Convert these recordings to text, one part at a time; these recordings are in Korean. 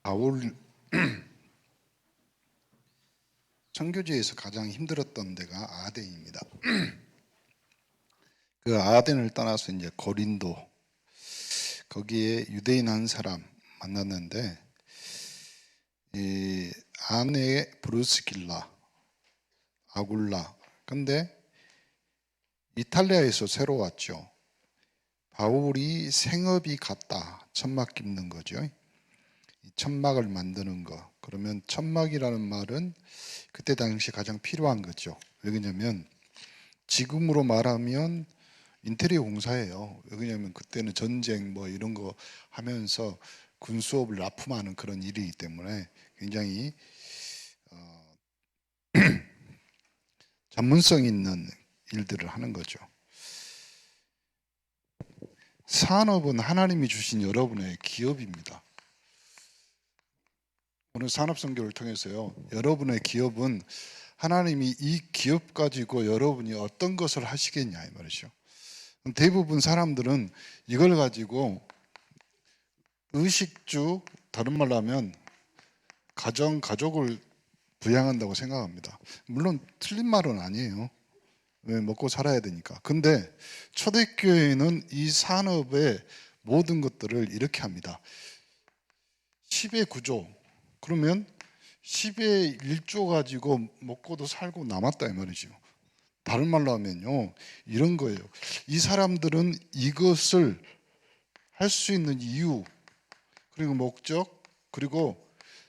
바울 선교지에서 가장 힘들었던 데가 아덴입니다. 그 아덴을 떠나서 이제 고린도, 거기에 유대인 한 사람 만났는데, 이 아내 브루스길라, 아굴라. 근데 이탈리아에서 새로 왔죠. 바울이 생업이 같다. 천막 깁는 거죠. 천막을 만드는 거. 그러면 천막이라는 말은 그때 당시 가장 필요한 거죠. 왜냐면 지금으로 말하면 인테리어 공사예요. 왜냐면 그때는 전쟁 뭐 이런 거 하면서 군수업을 납품하는 그런 일이기 때문에 굉장히 전문성 있는 일들을 하는 거죠. 산업은 하나님이 주신 여러분의 기업입니다. 오늘 산업선교를 통해서요, 여러분의 기업은 하나님이 이 기업 가지고 여러분이 어떤 것을 하시겠냐 이 말이죠. 대부분 사람들은 이걸 가지고 의식주, 다른 말로 하면 가족을 부양한다고 생각합니다. 물론 틀린 말은 아니에요. 왜? 먹고 살아야 되니까. 근데 초대교회는 이 산업의 모든 것들을 이렇게 합니다. 10의 9조. 그러면 10의 1조 가지고 먹고도 살고 남았다 이 말이죠. 다른 말로 하면요, 이런 거예요. 이 사람들은 이것을 할 수 있는 이유, 그리고 목적, 그리고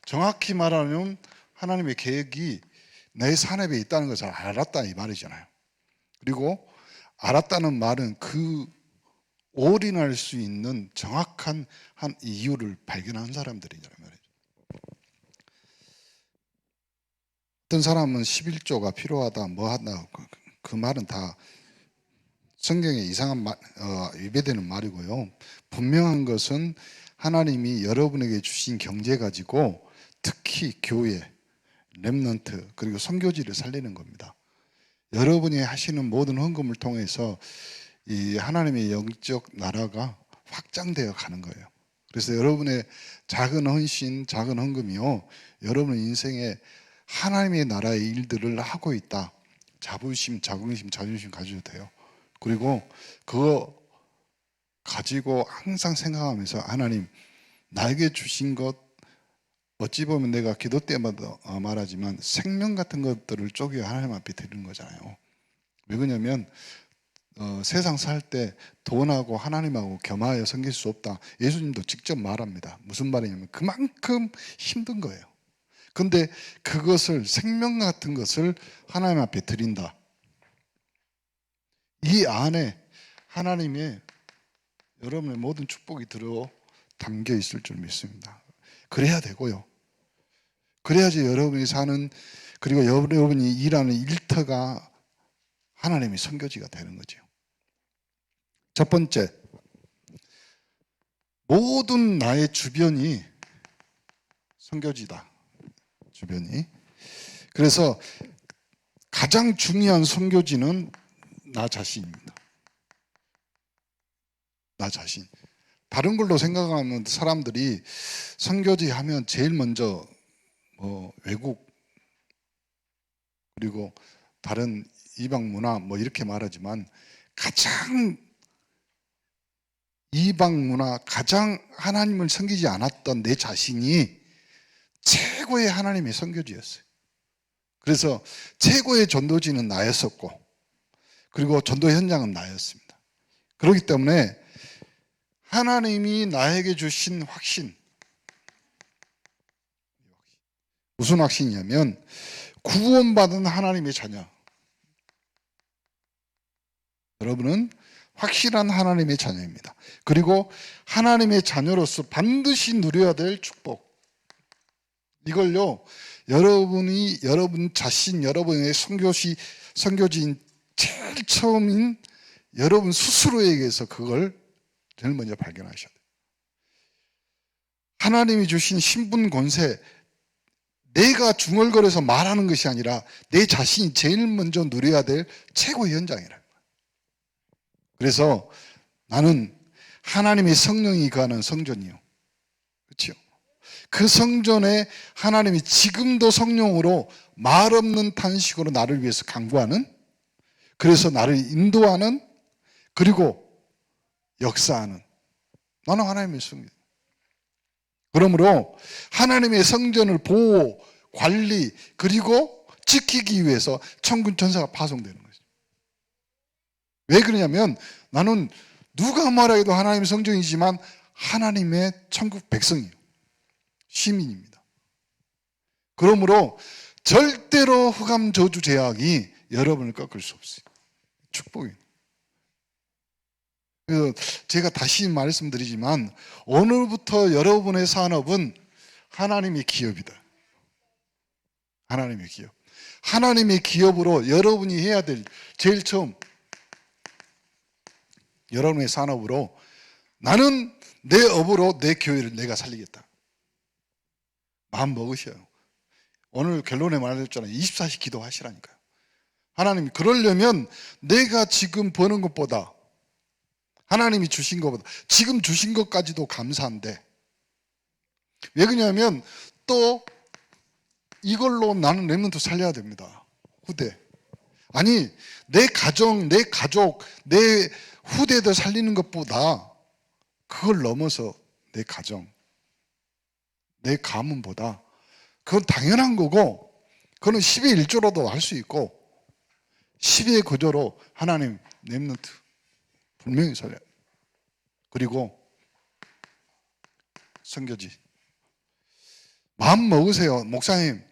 정확히 말하면 하나님의 계획이 내 산업에 있다는 것을 알았다 이 말이잖아요. 그리고 알았다는 말은 그 올인할 수 있는 정확한 한 이유를 발견한 사람들이잖아요. 어떤 사람은 11조가 필요하다 뭐 하다, 그 말은 다 성경에 이상한 위배되는 말이고요. 분명한 것은 하나님이 여러분에게 주신 경제 가지고 특히 교회, 렘넌트, 그리고 선교지를 살리는 겁니다. 여러분이 하시는 모든 헌금을 통해서 이 하나님의 영적 나라가 확장되어 가는 거예요. 그래서 여러분의 작은 헌신, 작은 헌금이요, 여러분 인생에 하나님의 나라의 일들을 하고 있다. 자부심, 자긍심, 자존심 가져도 돼요. 그리고 그거 가지고 항상 생각하면서 하나님, 나에게 주신 것, 어찌 보면 내가 기도 때마다 말하지만 생명 같은 것들을 쪼개 하나님 앞에 드리는 거잖아요. 왜 그러냐면 세상 살 때 돈하고 하나님하고 겸하여 섬길 수 없다. 예수님도 직접 말합니다. 무슨 말이냐면 그만큼 힘든 거예요. 근데 그것을, 생명 같은 것을 하나님 앞에 드린다. 이 안에 하나님의 여러분의 모든 축복이 들어 담겨 있을 줄 믿습니다. 그래야 되고요. 그래야지 여러분이 사는, 그리고 여러분이 일하는 일터가 하나님의 선교지가 되는 거죠. 첫 번째, 모든 나의 주변이 선교지다. 주변이. 그래서 가장 중요한 선교지는 나 자신입니다. 나 자신. 다른 걸로 생각하면 사람들이 선교지 하면 제일 먼저 외국, 그리고 다른 이방 문화 뭐 이렇게 말하지만, 가장 이방 문화, 가장 하나님을 섬기지 않았던 내 자신이 최고의 하나님의 선교지였어요. 그래서 최고의 전도지는 나였었고, 그리고 전도 현장은 나였습니다. 그렇기 때문에 하나님이 나에게 주신 확신, 무슨 확신이냐면 구원받은 하나님의 자녀. 여러분은 확실한 하나님의 자녀입니다. 그리고 하나님의 자녀로서 반드시 누려야 될 축복. 이걸요, 여러분이 여러분 자신, 여러분의 선교지인 제일 처음인 여러분 스스로에게서 그걸 제일 먼저 발견하셔야 돼요. 하나님이 주신 신분, 권세, 내가 중얼거려서 말하는 것이 아니라 내 자신이 제일 먼저 누려야 될 최고의 현장이라. 그래서 나는 하나님의 성령이 가는 성전이요. 그렇죠? 그 성전에 하나님이 지금도 성령으로 말 없는 탄식으로 나를 위해서 간구하는, 그래서 나를 인도하는, 그리고 역사하는, 나는 하나님의 성전. 그러므로 하나님의 성전을 보호, 관리, 그리고 지키기 위해서 천군 천사가 파송되는 거죠. 왜 그러냐면 나는 누가 말해도 하나님의 성전이지만 하나님의 천국 백성이에요. 시민입니다. 그러므로 절대로 흑암 저주 제약이 여러분을 꺾을 수 없어요. 축복이에요. 그래서 제가 다시 말씀드리지만 오늘부터 여러분의 산업은 하나님의 기업이다. 하나님의 기업. 하나님의 기업으로 여러분이 해야 될 제일 처음 여러분의 산업으로 나는 내 업으로 내 교회를 내가 살리겠다. 마음 먹으셔요. 오늘 결론에 말했잖아요. 24시 기도하시라니까요. 하나님, 그러려면 내가 지금 버는 것보다 하나님이 주신 것보다 지금 주신 것까지도 감사한데, 왜 그러냐면 또 이걸로 나는 렘넌트 살려야 됩니다. 후대. 아니, 내 가정, 내 가족, 내 후대들 살리는 것보다 그걸 넘어서 내 가정, 내 가문보다 그건 당연한 거고, 그거는 10의 1조로도 할 수 있고 10의 구조로 하나님 렘넌트 분명히 살려요. 그리고 선교지. 마음 먹으세요. 목사님,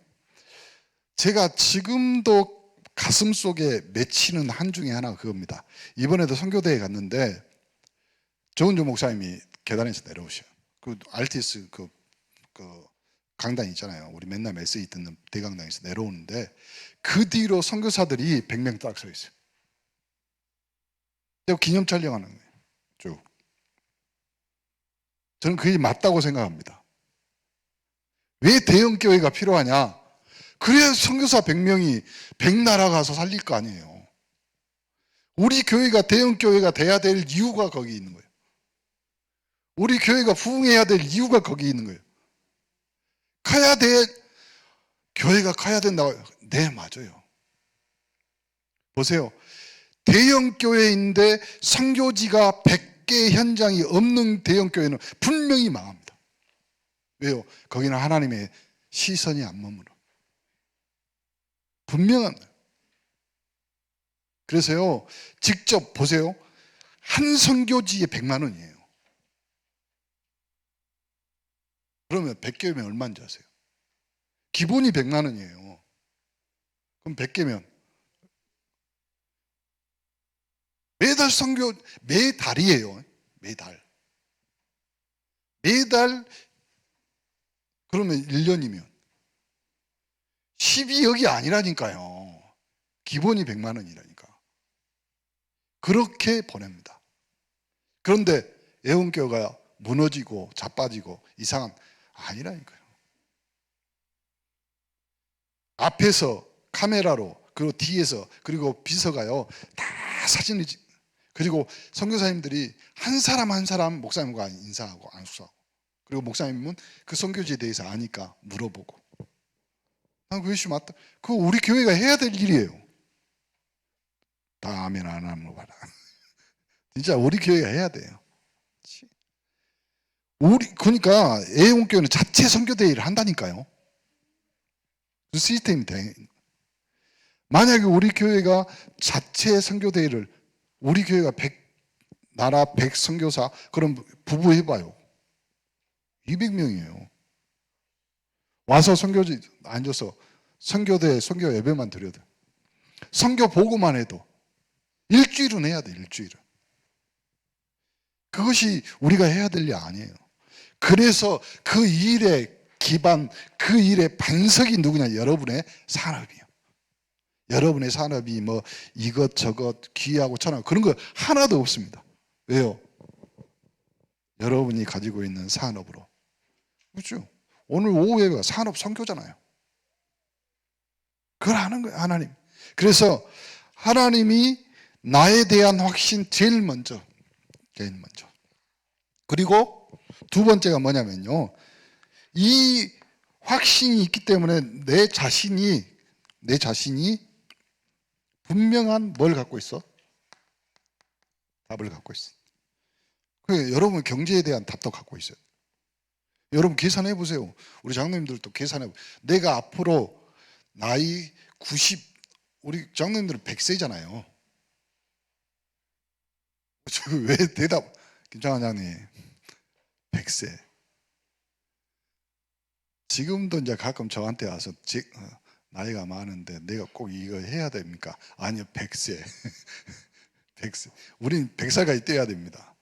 제가 지금도 가슴 속에 맺히는 한 중에 하나가 그겁니다. 이번에도 선교대회 갔는데 정은조 목사님이 계단에서 내려오셔요. 그 RTS 그 강단 있잖아요. 우리 맨날 메시지 듣는 대강당에서 내려오는데 그 뒤로 선교사들이 100명 딱 서 있어요. 기념 촬영하는 거예요. 쭉. 저는 그게 맞다고 생각합니다. 왜 대형 교회가 필요하냐? 그래야 선교사 100명이 100나라 가서 살릴 거 아니에요. 우리 교회가 대형 교회가 돼야 될 이유가 거기 있는 거예요. 우리 교회가 부흥해야 될 이유가 거기 있는 거예요. 커야 돼. 교회가 커야 된다고. 네, 맞아요. 보세요. 대형 교회인데 선교지가 100개 현장이 없는 대형 교회는 분명히 망합니다. 왜요? 거기는 하나님의 시선이 안 머물러. 분명한. 그래서요, 직접 보세요. 한 선교지에 100만 원이에요. 그러면 100개면 얼마인지 아세요? 기본이 100만 원이에요. 그럼 100개면 매달 선교, 매달이에요. 매달. 매달, 그러면 1년이면 12억이 아니라니까요. 기본이 100만 원이라니까. 그렇게 보냅니다. 그런데 애원교가 무너지고 자빠지고 이상한, 아니라니까요. 앞에서 카메라로, 그리고 뒤에서, 그리고 비서가요, 다 사진을 찍, 그리고 선교사님들이 한 사람 한 사람 목사님과 인사하고 안수하고, 그리고 목사님은 그 선교지에 대해서 아니까 물어보고. 그것이 맞다. 그거 우리 교회가 해야 될 일이에요. 다 아멘 안 하면 봐라. 진짜 우리 교회가 해야 돼요. 그러니까 애원교회는 자체 선교대회를 한다니까요. 그 시스템이 돼. 만약에 우리 교회가 자체 선교대회를, 우리 교회가 100나라 100선교사, 그럼 부부 해봐요. 200명이에요. 와서 선교지 앉아서 선교대 선교 예배만 드려도, 선교 보고만 해도 일주일은 해야 돼. 일주일은. 그것이 우리가 해야 될 일 아니에요. 그래서 그 일의 기반, 그 일의 반석이 누구냐? 여러분의 산업이에요. 여러분의 산업이 뭐 이것저것 귀하고 천하고 그런 거 하나도 없습니다. 왜요? 여러분이 가지고 있는 산업으로. 그렇죠? 오늘 오후에 산업 선교잖아요. 그걸 하는 거예요, 하나님. 그래서 하나님이 나에 대한 확신 제일 먼저. 그리고 두 번째가 뭐냐면요, 이 확신이 있기 때문에 내 자신이 분명한 뭘 갖고 있어? 답을 갖고 있어. 여러분 경제에 대한 답도 갖고 있어요. 여러분 계산해 보세요. 우리 장로님들도 계산해 보세요. 내가 앞으로 나이 90, 우리 장로님들은 100세잖아요. 왜 대답, 김창환 장님 100세. 지금도 이제 가끔 저한테 와서 나이가 많은데 내가 꼭 이거 해야 됩니까? 아니요, 100세. 100세. 우린 100살까지 떼야 됩니다.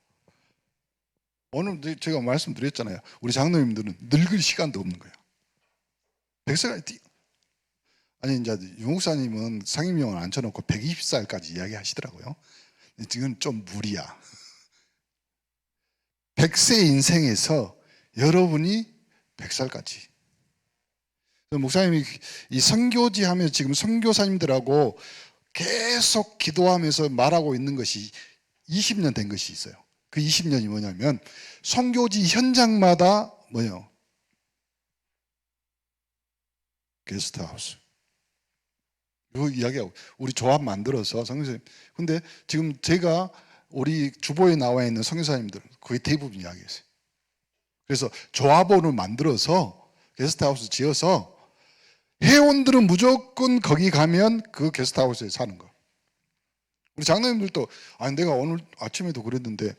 오늘 제가 말씀드렸잖아요. 우리 장로님들은 늙을 시간도 없는 거예요. 100살까지 아니, 이제 유목사님은 상임위원을 앉혀놓고 120살까지 이야기하시더라고요. 지금 좀 무리야. 100세 인생에서 여러분이 100살까지. 목사님이 이 선교지 하면서 지금 선교사님들하고 계속 기도하면서 말하고 있는 것이 20년 된 것이 있어요. 그 20년이 뭐냐면 선교지 현장마다 뭐예요? 게스트하우스. 이거 이야기하고 우리 조합 만들어서 선교사님. 근데 지금 제가 우리 주보에 나와 있는 선교사님들 거의 대부분 이야기했어요. 그래서 조합원을 만들어서 게스트하우스 지어서 회원들은 무조건 거기 가면 그 게스트하우스에 사는 거. 우리 장로님들도 아니 내가 오늘 아침에도 그랬는데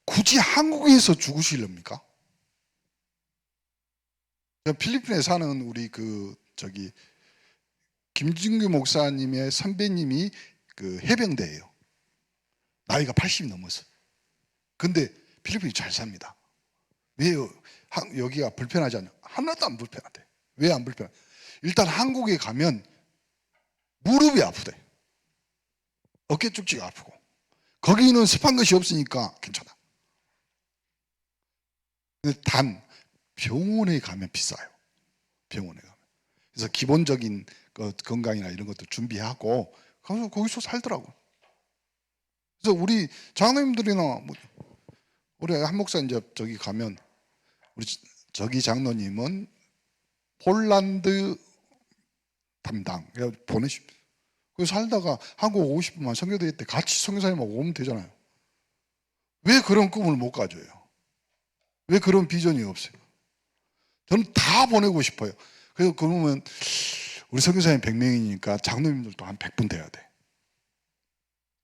굳이 한국에서 죽으시렵니까? 필리핀에 사는 우리 김진규 목사님의 선배님이 그 해병대예요. 나이가 80이 넘었어. 근데 필리핀이 잘 삽니다. 왜요? 여기가 불편하지 않냐? 하나도 안 불편하대. 왜 안 불편해? 일단 한국에 가면 무릎이 아프대. 어깨 쪽지가 아프고. 거기는 습한 것이 없으니까 괜찮아. 근데 단 병원에 가면 비싸요. 병원에 가면. 그래서 기본적인 건강이나 이런 것도 준비하고 거기서 살더라고. 그래서 우리 장로님들이나 우리 한 목사 이제 저기 가면 우리 저기 장로님은 폴란드 담당 보내십. 그래서 살다가 한국 오고 싶으면 선교대회 때 같이 선교사님하고 오면 되잖아요. 왜 그런 꿈을 못 가져요? 왜 그런 비전이 없어요? 저는 다 보내고 싶어요. 그래서 그러면 우리 선교사님 100명이니까 장로님들도 한 100분 돼야 돼.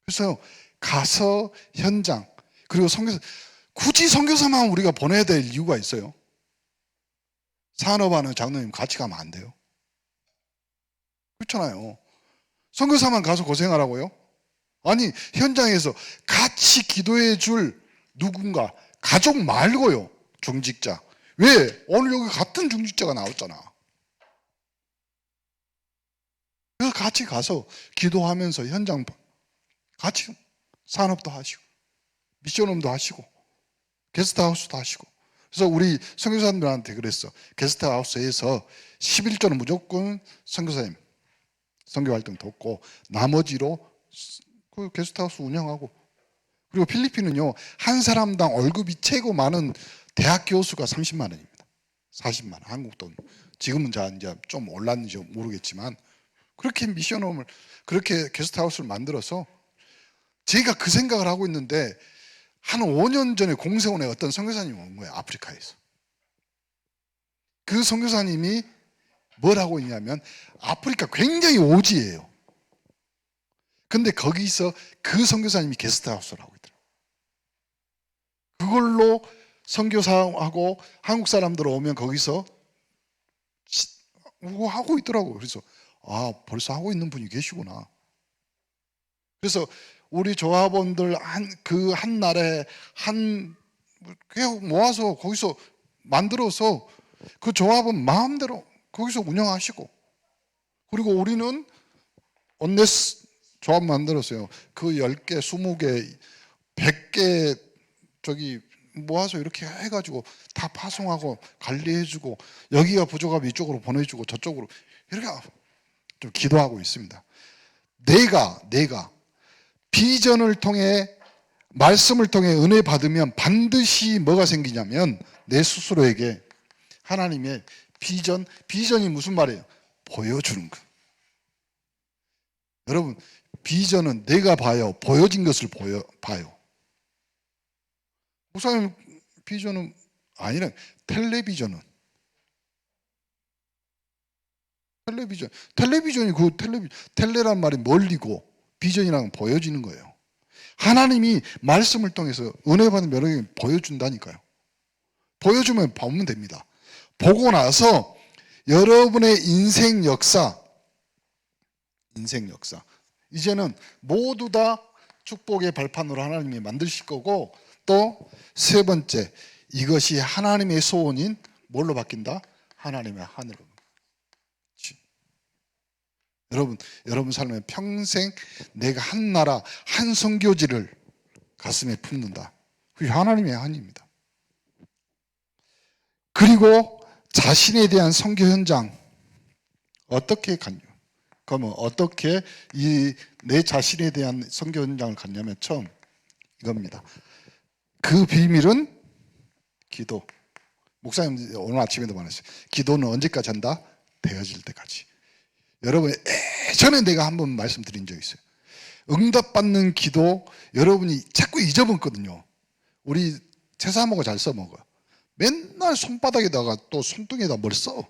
그래서 가서 현장 그리고 선교사 굳이 선교사만 우리가 보내야 될 이유가 있어요. 산업하는 장로님 같이 가면 안 돼요. 그렇잖아요. 선교사만 가서 고생하라고요? 아니 현장에서 같이 기도해 줄 누군가 가족 말고요. 중직자. 왜? 오늘 여기 같은 중직자가 나왔잖아. 그래서 같이 가서 기도하면서 현장 같이 산업도 하시고 미션홈도 하시고 게스트하우스도 하시고. 그래서 우리 선교사님들한테 그랬어. 게스트하우스에서 11조는 무조건 선교사님 선교활동 돕고 나머지로 그 게스트하우스 운영하고. 그리고 필리핀은요 한 사람당 월급이 최고 많은 대학 교수가 30만 원입니다. 40만 원 한국 돈. 지금은 이제 좀 올랐는지 모르겠지만 그렇게 미션홈을 그렇게 게스트하우스를 만들어서 제가 그 생각을 하고 있는데 한 5년 전에 공세원에 어떤 선교사님이 온 거예요. 아프리카에서. 그 선교사님이 뭘 하고 있냐면 아프리카 굉장히 오지예요. 근데 거기서 그 선교사님이 게스트하우스를 하고 있더라고요. 그걸로 선교사하고 한국 사람들 오면 거기서 하고 있더라고요. 그래서 벌써 하고 있는 분이 계시구나. 그래서 우리 조합원들 한 날에 그냥 모아서 거기서 만들어서 그 조합은 마음대로 거기서 운영하시고. 그리고 우리는 온네스 조합 만들었어요. 그 10개, 20개, 100개 저기 모아서 이렇게 해가지고 다 파송하고 관리해주고 여기가 부족하면 이쪽으로 보내주고 저쪽으로 이렇게 좀 기도하고 있습니다. 내가 비전을 통해 말씀을 통해 은혜 받으면 반드시 뭐가 생기냐면 내 스스로에게 하나님의 비전이 무슨 말이에요? 보여주는 거. 여러분, 비전은 내가 봐요. 보여진 것을 봐요. 목사님 비전은 아니라 텔레비전이 그 텔레란 말이 멀리고 비전이란 보여지는 거예요. 하나님이 말씀을 통해서 은혜 받은 여러분에게 보여준다니까요. 보여주면 보면 됩니다. 보고 나서 여러분의 인생 역사 이제는 모두 다 축복의 발판으로 하나님이 만드실 거고, 또 세 번째, 이것이 하나님의 소원인 뭘로 바뀐다? 하나님의 하늘로. 여러분 삶에 평생 내가 한 나라 한 선교지를 가슴에 품는다. 그게 하나님의 한입니다. 그리고 자신에 대한 선교 현장 어떻게 갔냐? 그러면 어떻게 내 자신에 대한 선교 현장을 갔냐면 처음 이겁니다. 그 비밀은 기도. 목사님 오늘 아침에도 말했어요. 기도는 언제까지 한다? 되어질 때까지. 여러분, 예전에 내가 한번 말씀드린 적이 있어요. 응답받는 기도 여러분이 자꾸 잊어먹거든요. 우리 채사모가 잘 써먹어요. 맨날 손바닥에다가 또 손등에다 뭘 써.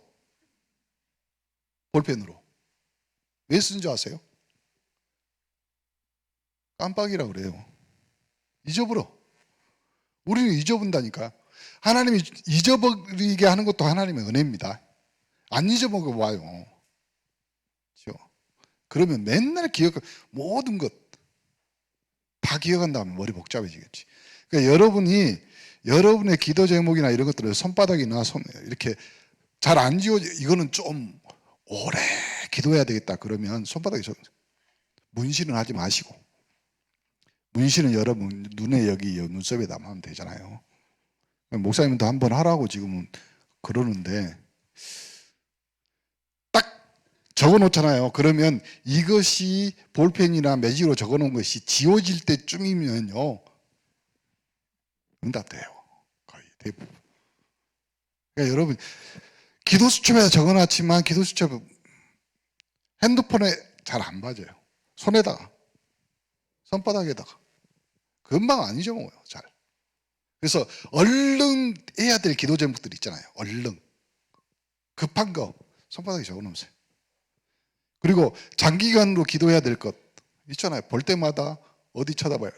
볼펜으로. 왜 쓰는지 아세요? 깜빡이라고 그래요. 잊어버려. 우리는 잊어본다니까. 하나님이 잊어버리게 하는 것도 하나님의 은혜입니다. 안 잊어먹어 와요. 그렇죠? 그러면 맨날 모든 것 다 기억한다면 머리 복잡해지겠지. 그러니까 여러분의 기도 제목이나 이런 것들을 손바닥이나 이렇게 잘 안 이거는 좀 오래 기도해야 되겠다 그러면 손바닥에 문신은 하지 마시고, 문신은 여러분 눈에 여기 눈썹에 담으면 되잖아요. 목사님도 한번 하라고 지금은 그러는데 딱 적어놓잖아요. 그러면 이것이 볼펜이나 매직으로 적어놓은 것이 지워질 때쯤이면요 응답돼요. 거의 대부분. 그러니까 여러분 기도 수첩에다 적어놨지만 기도 수첩 핸드폰에 잘 안 맞아요. 손에다가 손바닥에다가 금방 안 잊어먹어요. 잘. 그래서 얼른 해야 될 기도 제목들 있잖아요. 얼른 급한 거 손바닥에 적어놓으세요. 그리고 장기간으로 기도해야 될 것 있잖아요. 볼 때마다 어디 쳐다봐요?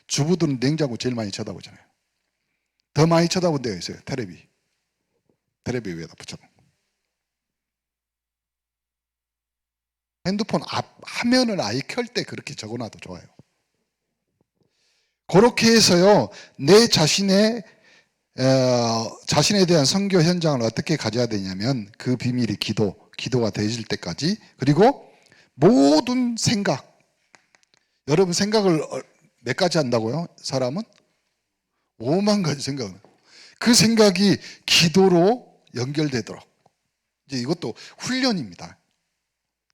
주부들은 냉장고 제일 많이 쳐다보잖아요. 더 많이 쳐다본 데가 있어요. 테레비 위에다 붙여놓고. 핸드폰 앞 화면을 아예 켤 때 그렇게 적어놔도 좋아요. 그렇게 해서요, 내 자신에 대한 선교 현장을 어떻게 가져야 되냐면 그 비밀이 기도가 되어질 때까지. 그리고 모든 생각, 여러분 생각을 몇 가지 한다고요? 사람은 5만 가지 생각을. 그 생각이 기도로 연결되도록. 이제 이것도 훈련입니다.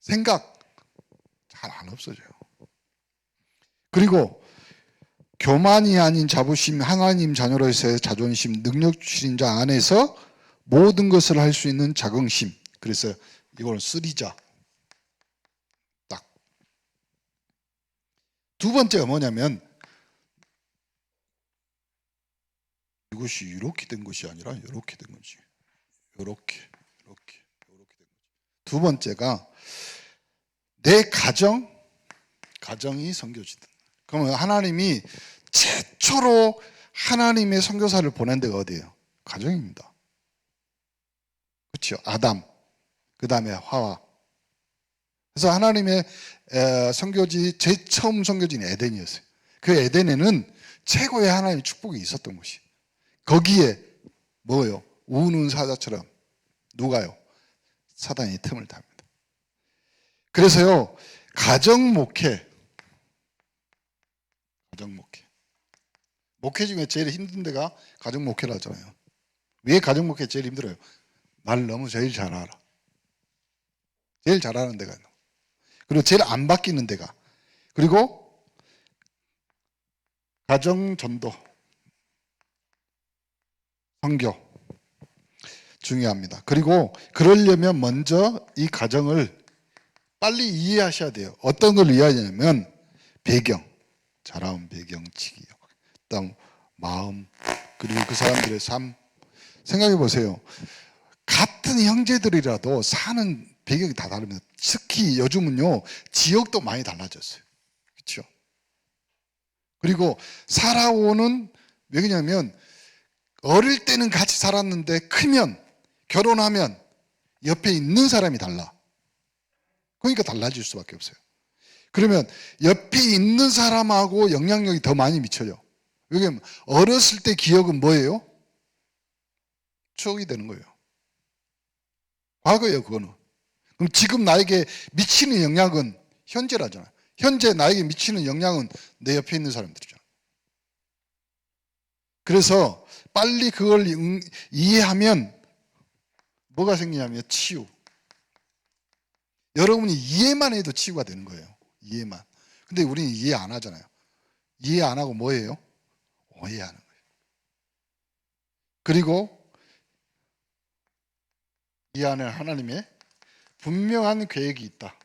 생각 잘 안 없어져요. 그리고 교만이 아닌 자부심, 하나님 자녀로서의 자존심, 능력 주신 자 안에서 모든 것을 할 수 있는 자긍심. 그래서 이걸 쓰리자. 딱. 두 번째가 뭐냐면 이것이 이렇게 된 것이 아니라 이렇게 된 거지. 이렇게 된 거지. 두 번째가 내 가정이 선교지다. 그러면 하나님이 최초로 하나님의 선교사를 보낸 데가 어디예요? 가정입니다. 그렇죠? 아담, 그 다음에 하와. 그래서 하나님의 선교지, 제일 처음 선교지는 에덴이었어요. 그 에덴에는 최고의 하나님의 축복이 있었던 곳이. 거기에 뭐예요? 우는 사자처럼 누가요? 사단이 틈을 탑니다. 그래서요, 가정 목회. 목회 중에 제일 힘든 데가 가정 목회라 하잖아요. 왜 가정 목회 제일 힘들어요? 날 너무 제일 잘 알아. 제일 잘하는 데가. 그리고 제일 안 바뀌는 데가. 그리고 가정 전도, 선교. 중요합니다. 그리고 그러려면 먼저 이 가정을 빨리 이해하셔야 돼요. 어떤 걸 이해하냐면 배경, 자라온 배경, 지기요. 그다음 마음, 그리고 그 사람들의 삶. 생각해 보세요. 같은 형제들이라도 사는 배경이 다 다릅니다. 특히 요즘은요, 지역도 많이 달라졌어요. 그렇죠? 그리고 살아오는, 왜 그러냐면 어릴 때는 같이 살았는데 크면, 결혼하면 옆에 있는 사람이 달라. 그러니까 달라질 수밖에 없어요. 그러면 옆에 있는 사람하고 영향력이 더 많이 미쳐요. 왜냐면 어렸을 때 기억은 뭐예요? 추억이 되는 거예요. 과거예요, 그거는. 그럼 지금 나에게 미치는 영향은 현재라잖아요. 현재 나에게 미치는 영향은 내 옆에 있는 사람들이잖아요. 그래서 빨리 그걸 이해하면 뭐가 생기냐면 치유. 여러분이 이해만 해도 치유가 되는 거예요. 이해만. 근데 우리는 이해 안 하잖아요. 이해 안 하고 뭐예요? 오해하는 거예요. 그리고 이 안에 하나님의 분명한 계획이 있다.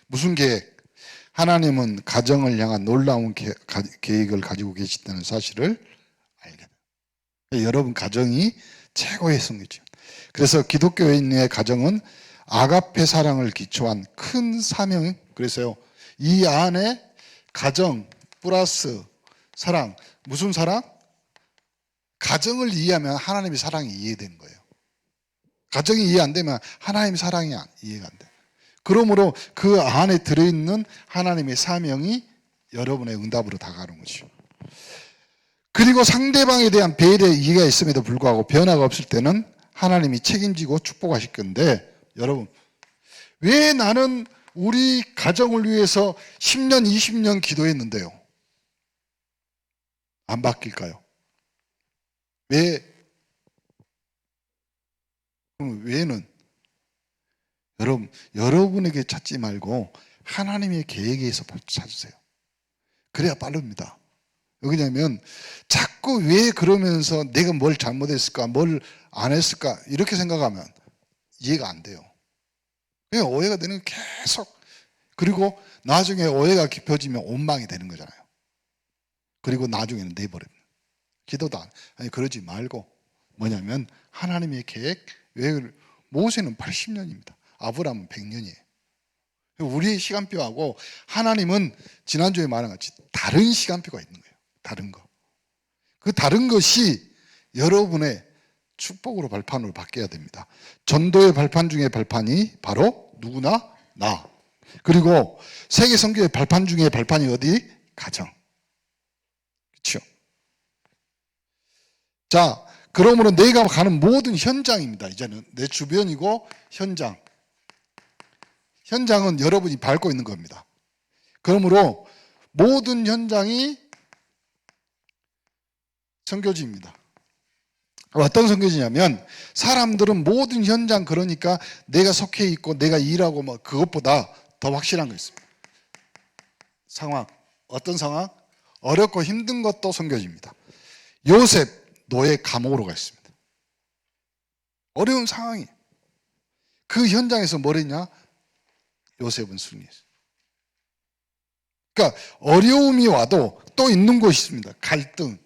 무슨 계획? 하나님은 가정을 향한 놀라운 계획을 가지고 계시다는 사실을 알게 돼요. 여러분 가정이 최고의 성이죠. 그래서 기독교인의 가정은 아가페 사랑을 기초한 큰 사명. 그래서요, 이 안에 가정 플러스 사랑. 무슨 사랑? 가정을 이해하면 하나님의 사랑이 이해되는 거예요. 가정이 이해 안 되면 하나님의 사랑이 이해가 안 돼요. 그러므로 그 안에 들어있는 하나님의 사명이 여러분의 응답으로 다가가는 것이죠. 그리고 상대방에 대한 배려의 이해가 있음에도 불구하고 변화가 없을 때는 하나님이 책임지고 축복하실 건데, 여러분, 왜 나는 우리 가정을 위해서 10년, 20년 기도했는데요, 안 바뀔까요? 왜는? 여러분에게 찾지 말고 하나님의 계획에서 찾으세요. 그래야 빠릅니다. 왜냐하면 자꾸 왜 그러면서 내가 뭘 잘못했을까, 뭘 안 했을까 이렇게 생각하면 이해가 안 돼요. 그냥 오해가 되는 계속. 그리고 나중에 오해가 깊어지면 원망이 되는 거잖아요. 그리고 나중에는 내버립니다. 기도도 아니 그러지 말고 뭐냐면 하나님의 계획. 왜 모세는 80년입니다. 아브라함은 100년이에요. 우리의 시간표하고 하나님은 지난주에 말한 같이 다른 시간표가 있는 거예요. 다른 거. 그 다른 것이 여러분의 축복으로 발판으로 바뀌어야 됩니다. 전도의 발판 중에 발판이 바로 누구나 나. 그리고 세계 선교의 발판 중에 발판이 어디? 가정. 그렇죠? 자, 그러므로 내가 가는 모든 현장입니다. 이제는 내 주변이고 현장. 현장은 여러분이 밟고 있는 겁니다. 그러므로 모든 현장이 선교지입니다. 어떤 선교지냐면 사람들은 모든 현장, 그러니까 내가 속해 있고 내가 일하고 뭐 그것보다 더 확실한 거 있습니다. 상황. 어떤 상황? 어렵고 힘든 것도 선교지입니다. 요셉 노예 감옥으로 가 있습니다. 어려운 상황이. 그 현장에서 뭘 했냐? 요셉은 승리했어요. 그러니까 어려움이 와도 또 있는 곳이 있습니다. 갈등.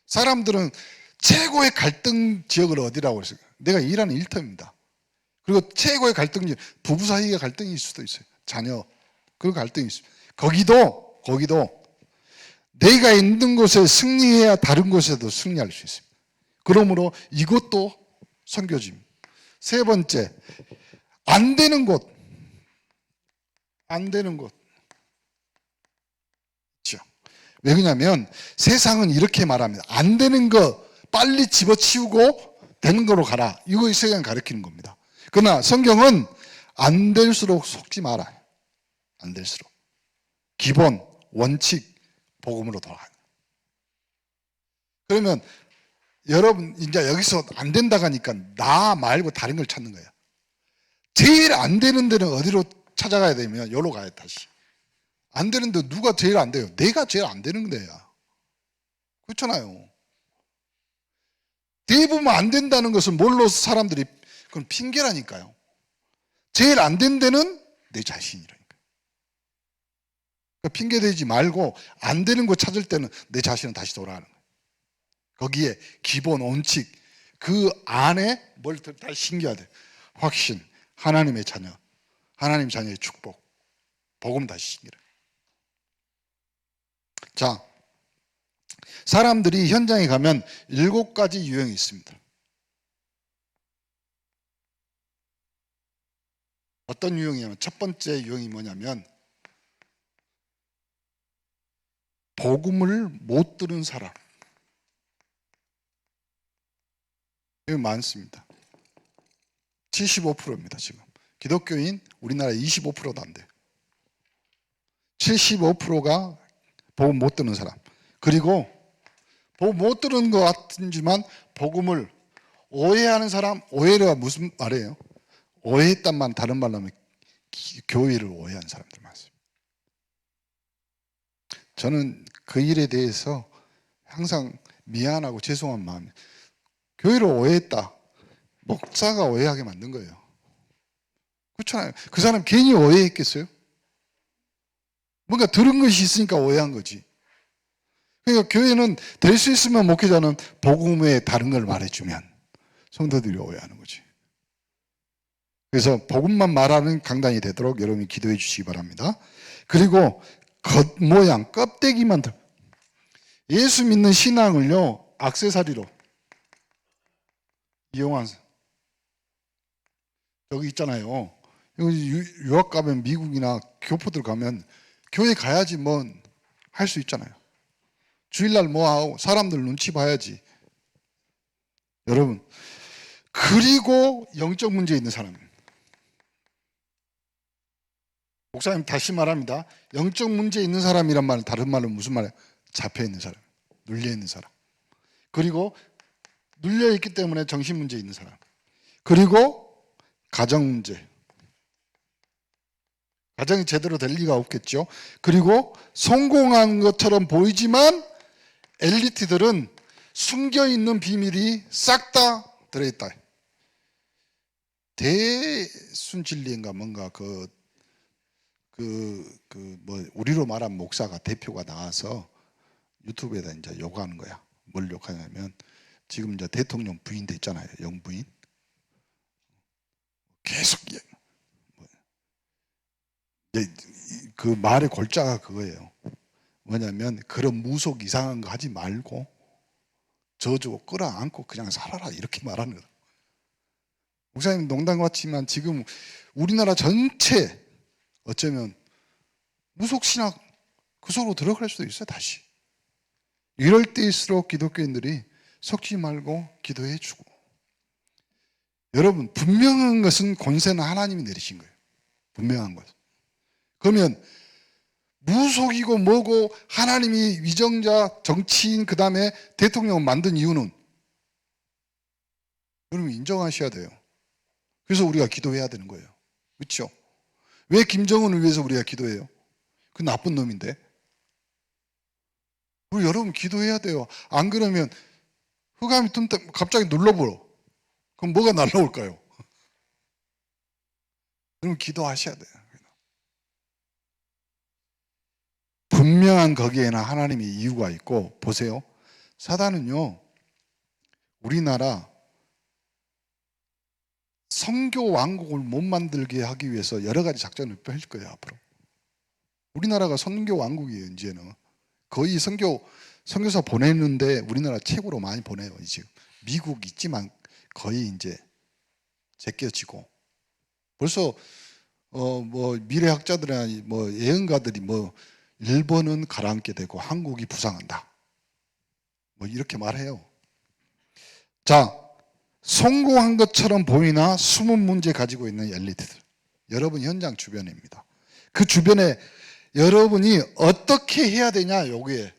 사람들은 최고의 갈등 지역을 어디라고 했어요? 내가 일하는 일터입니다. 그리고 최고의 갈등 지역, 부부 사이의 갈등일 수도 있어요. 자녀, 그 갈등이 있습니다. 거기도 내가 있는 곳에 승리해야 다른 곳에도 승리할 수 있습니다. 그러므로 이것도 선교지입니다. 세 번째, 안 되는 곳. 그렇죠? 왜 그러냐면 세상은 이렇게 말합니다. 안 되는 거 빨리 집어치우고 되는 거로 가라. 이거 세상이 가르치는 겁니다. 그러나 성경은 안 될수록 속지 마라. 안 될수록. 기본, 원칙, 복음으로 돌아가요. 그러면 여러분 이제 여기서 안 된다고 하니까 나 말고 다른 걸 찾는 거예요. 제일 안 되는 데는 어디로 찾아가야 되면 여기로 가야 다시. 안 되는데 누가 제일 안 돼요? 내가 제일 안 되는 데야. 그렇잖아요. 대부분 안 된다는 것은 뭘로 사람들이, 그건 핑계라니까요. 제일 안 된 데는 내 자신이라니까요. 그러니까 핑계 대지 말고 안 되는 거 찾을 때는 내 자신은 다시 돌아가는 거예요. 거기에 기본 원칙, 그 안에 뭘 다시 신겨야 돼. 확신, 하나님의 자녀, 하나님 자녀의 축복, 복음 다시 신기라. 자, 사람들이 현장에 가면 7가지 유형이 있습니다. 어떤 유형이냐면, 첫 번째 유형이 뭐냐면 복음을 못 들은 사람. 이거 많습니다. 75%입니다. 지금 기독교인 우리나라 25%도 안 돼요. 75%가 복음 못 듣는 사람. 그리고 복음 못 들은 것 같지만 복음을 오해하는 사람. 오해가 무슨 말이에요? 오해했단 말, 다른 말로 하면 교회를 오해한 사람들 많습니다. 저는 그 일에 대해서 항상 미안하고 죄송한 마음이, 교회를 오해했다, 목사가 오해하게 만든 거예요. 그렇잖아요. 그 사람 괜히 오해했겠어요? 뭔가 들은 것이 있으니까 오해한 거지. 그러니까 교회는 될 수 있으면 목회자는 복음 외에 다른 걸 말해주면 성도들이 오해하는 거지. 그래서 복음만 말하는 강단이 되도록 여러분이 기도해 주시기 바랍니다. 그리고 겉모양, 껍데기만 예수 믿는 신앙을요, 액세서리로 이용한, 여기 있잖아요. 유학 가면, 미국이나 교포들 가면 교회 가야지 뭐 할 수 있잖아요. 주일날 뭐 하고 사람들 눈치 봐야지. 여러분, 그리고 영적 문제 있는 사람. 목사님 다시 말합니다. 영적 문제 있는 사람이란 말은 다른 말로 무슨 말이에요? 잡혀 있는 사람, 눌려 있는 사람. 그리고 눌려 있기 때문에 정신 문제 있는 사람. 그리고 가정 문제. 가정이 제대로 될 리가 없겠죠. 그리고 성공한 것처럼 보이지만 엘리트들은 숨겨있는 비밀이 싹 다 들어있다. 대순진리인가 뭔가 뭐 우리로 말하면 목사가, 대표가 나와서 유튜브에다 이제 욕하는 거야. 뭘 욕하냐면, 지금 이제 대통령 부인 됐잖아요. 영부인. 계속 그 말의 골자가 그거예요. 뭐냐면, 그런 무속 이상한 거 하지 말고 저주고 끌어안고 그냥 살아라, 이렇게 말하는 거예요. 목사님 농담 같지만 지금 우리나라 전체 어쩌면 무속신학 그 속으로 들어갈 수도 있어요. 다시 이럴 때일수록 기독교인들이 속지 말고 기도해 주고, 여러분 분명한 것은 권세는 하나님이 내리신 거예요. 분명한 것. 그러면 무속이고 뭐고 하나님이 위정자, 정치인, 그 다음에 대통령을 만든 이유는 여러분 인정하셔야 돼요. 그래서 우리가 기도해야 되는 거예요. 그렇죠? 왜 김정은을 위해서 우리가 기도해요? 그 나쁜 놈인데. 우리 여러분 기도해야 돼요. 안 그러면 흑암이 뜬다 갑자기 눌러버려. 그럼 뭐가 날라올까요? 여러분 기도하셔야 돼요. 분명한 거기에는 하나님의 이유가 있고, 보세요. 사단은요, 우리나라 선교 왕국을 못 만들게 하기 위해서 여러 가지 작전을 펼 거예요. 앞으로 우리나라가 선교 왕국이에요. 이제는 거의 선교사 보내는데 우리나라 최고로 많이 보내요. 지금 미국 있지만 거의 이제 제껴지고, 벌써 뭐 미래학자들이나 뭐 예언가들이 뭐 일본은 가라앉게 되고 한국이 부상한다, 뭐 이렇게 말해요. 자, 성공한 것처럼 보이나 숨은 문제 가지고 있는 엘리트들, 여러분 현장 주변입니다. 그 주변에 여러분이 어떻게 해야 되냐, 여기에.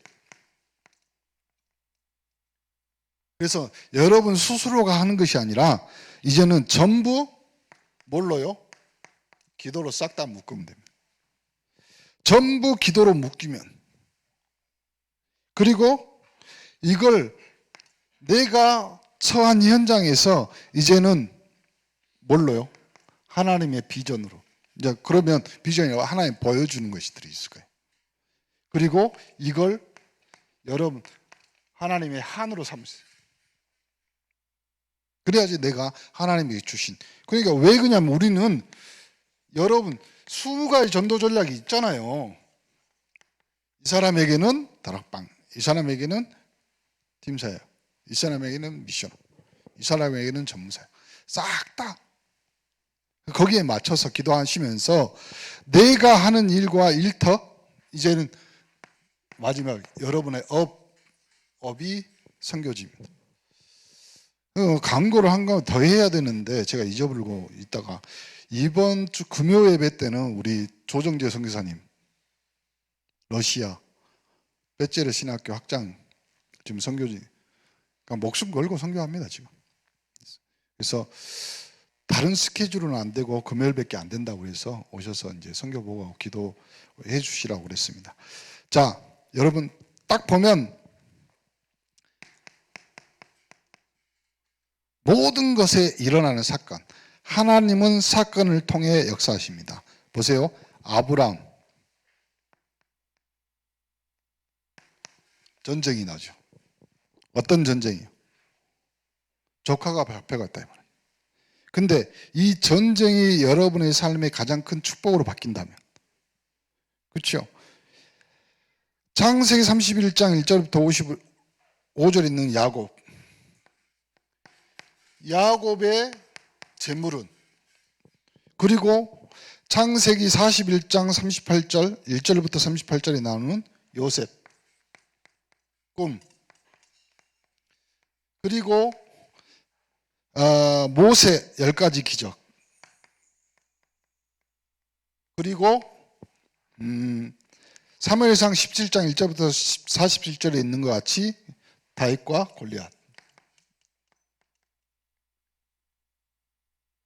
그래서 여러분 스스로가 하는 것이 아니라 이제는 전부 뭘로요? 기도로 싹 다 묶으면 됩니다. 전부 기도로 묶이면, 그리고 이걸 내가 처한 현장에서 이제는 뭘로요? 하나님의 비전으로. 이제 그러면 비전이 하나님 보여주는 것들이 있을 거예요. 그리고 이걸 여러분 하나님의 한으로 삼으세요. 그래야지 내가 하나님이 주신. 그러니까 왜 그러냐면 우리는 여러분 20가지 전도 전략이 있잖아요. 이 사람에게는 다락방, 이 사람에게는 팀사역, 이 사람에게는 미션, 이 사람에게는 전무사역. 싹 다 거기에 맞춰서 기도하시면서 내가 하는 일과 일터, 이제는 마지막 여러분의 업이 선교지입니다. 광고를 한 거 더 해야 되는데 제가 잊어버리고 있다가 이번 주 금요 예배 때는 우리 조정재 선교사님 러시아 베체르 신학교 학장 지금 선교지, 그러니까 목숨 걸고 선교합니다 지금. 그래서 다른 스케줄은 안 되고 금요일밖에 안 된다고 해서 오셔서 이제 선교 보고 기도해 주시라고 그랬습니다. 자, 여러분 딱 보면 모든 것에 일어나는 사건, 하나님은 사건을 통해 역사하십니다. 보세요. 아브라함 전쟁이 나죠. 어떤 전쟁이요? 조카가 잡혀갔다 이 말이에요. 근데 이 전쟁이 여러분의 삶의 가장 큰 축복으로 바뀐다면, 그렇죠? 창세기 31장 1절부터 55절 있는 야곱의 재물은, 그리고 창세기 41장 38절 1절부터 38절에 나오는 요셉 꿈, 그리고 모세 10가지 기적, 그리고 사무엘상 17장 1절부터 47절에 있는 것 같이 다윗과 골리앗,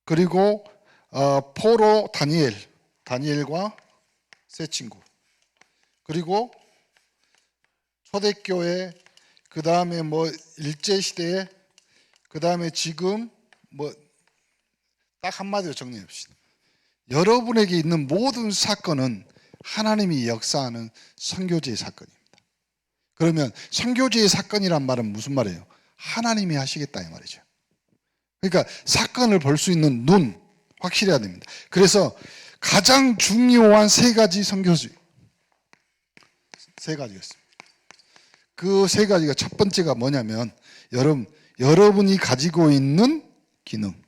그리고 포로 다니엘과 세 친구, 그리고 초대교회, 그 다음에 일제시대에, 그 다음에 지금 딱 한마디로 정리해 봅시다. 여러분에게 있는 모든 사건은 하나님이 역사하는 선교지의 사건입니다. 그러면 선교지의 사건이란 말은 무슨 말이에요? 하나님이 하시겠다 이 말이죠. 그러니까 사건을 볼 수 있는 눈 확실해야 됩니다. 그래서 가장 중요한 3가지 선교지, 3가지였습니다. 그 3가지가 첫 번째가 뭐냐면 여러분이 가지고 있는 기능은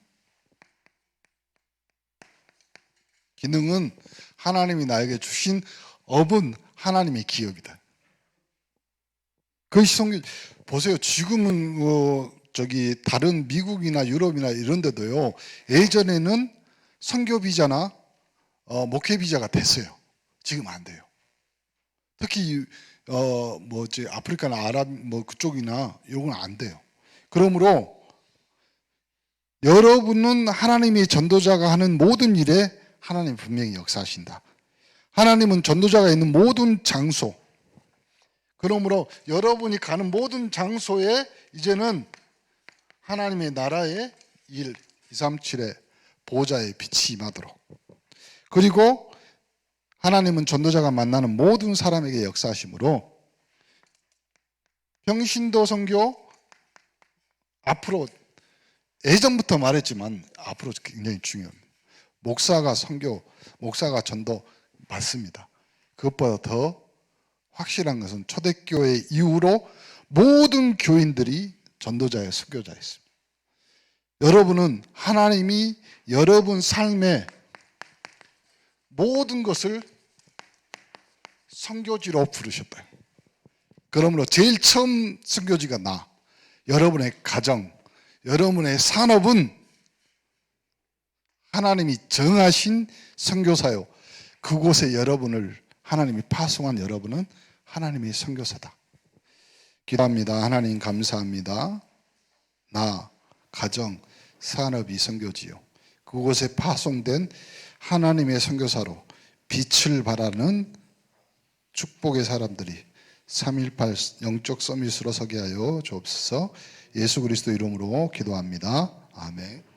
하나님이 나에게 주신 업은 하나님의 기업이다. 그것이 선교. 보세요. 지금은 다른 미국이나 유럽이나 이런 데도요, 예전에는 선교 비자나 목회 비자가 됐어요. 지금 안 돼요. 특히 아프리카나 아랍 그쪽이나 요건 안 돼요. 그러므로 여러분은 하나님의 전도자가 하는 모든 일에 하나님 분명히 역사하신다. 하나님은 전도자가 있는 모든 장소, 그러므로 여러분이 가는 모든 장소에 이제는 하나님의 나라의 일 237의 보좌의 빛이 임하도록, 그리고 하나님은 전도자가 만나는 모든 사람에게 역사하심으로 평신도 선교, 앞으로 예전부터 말했지만 앞으로 굉장히 중요합니다. 목사가 선교, 목사가 전도 맞습니다. 그것보다 더 확실한 것은 초대교회 이후로 모든 교인들이 전도자의 선교자였습니다. 여러분은 하나님이 여러분 삶의 모든 것을 선교지로 부르셨다. 그러므로 제일 처음 선교지가 여러분의 가정, 여러분의 산업은 하나님이 정하신 선교사요. 그곳에 하나님이 파송한 여러분은 하나님의 선교사다. 기도합니다. 하나님 감사합니다. 가정, 산업이 선교지요. 그곳에 파송된 하나님의 선교사로 빛을 발하는 축복의 사람들이 318 영적 서밋으로 서게 하여 주옵소서. 예수 그리스도 이름으로 기도합니다. 아멘.